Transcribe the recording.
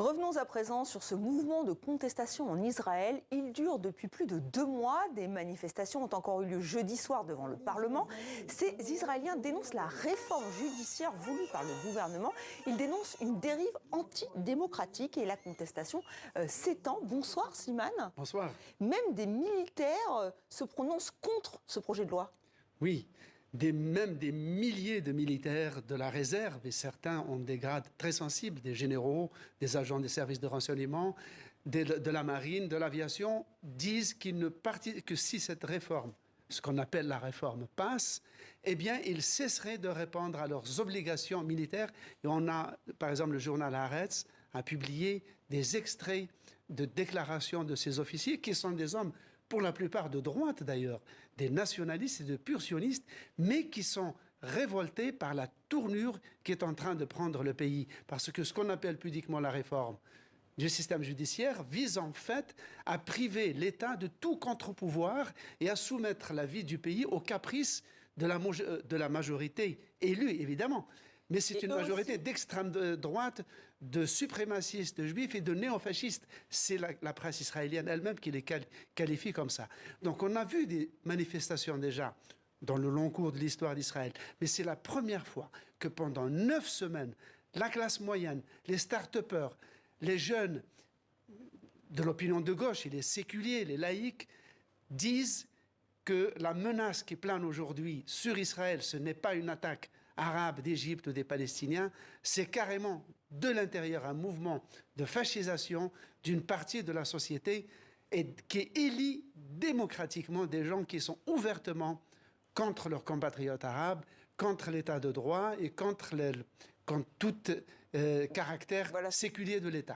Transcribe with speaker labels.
Speaker 1: Revenons à présent sur ce mouvement de contestation en Israël. Il dure depuis plus de 2 mois. Des manifestations ont encore eu lieu jeudi soir devant le Parlement. Ces Israéliens dénoncent la réforme judiciaire voulue par le gouvernement. Ils dénoncent une dérive antidémocratique et la contestation s'étend. Bonsoir Slimane.
Speaker 2: Bonsoir.
Speaker 1: Même des militaires se prononcent contre ce projet de loi.
Speaker 2: Oui, même des milliers de militaires de la réserve, et certains ont des grades très sensibles, des généraux, des agents des services de renseignement, de la marine, de l'aviation, disent que si cette réforme, ce qu'on appelle la réforme, passe, eh bien, ils cesseraient de répondre à leurs obligations militaires. Et on a, par exemple, le journal Haaretz a publié des extraits de déclarations de ces officiers qui sont des hommes pour la plupart de droite d'ailleurs, des nationalistes et de purs sionistes, mais qui sont révoltés par la tournure qui est en train de prendre le pays. Parce que ce qu'on appelle pudiquement la réforme du système judiciaire vise en fait à priver l'État de tout contre-pouvoir et à soumettre la vie du pays aux caprices de la majorité élue, évidemment. Mais c'est une majorité d'extrême droite, de suprémacistes de juifs et de néofascistes. C'est la presse israélienne elle-même qui les qualifie comme ça. Donc on a vu des manifestations déjà dans le long cours de l'histoire d'Israël. Mais c'est la première fois que pendant 9 semaines, la classe moyenne, les start-upers, les jeunes de l'opinion de gauche et les séculiers, les laïcs, disent que la menace qui plane aujourd'hui sur Israël, ce n'est pas une attaque arabe d'Égypte ou des Palestiniens, c'est carrément de l'intérieur un mouvement de fascisation d'une partie de la société et qui élit démocratiquement des gens qui sont ouvertement contre leurs compatriotes arabes, contre l'état de droit et contre tout caractère séculier de l'État.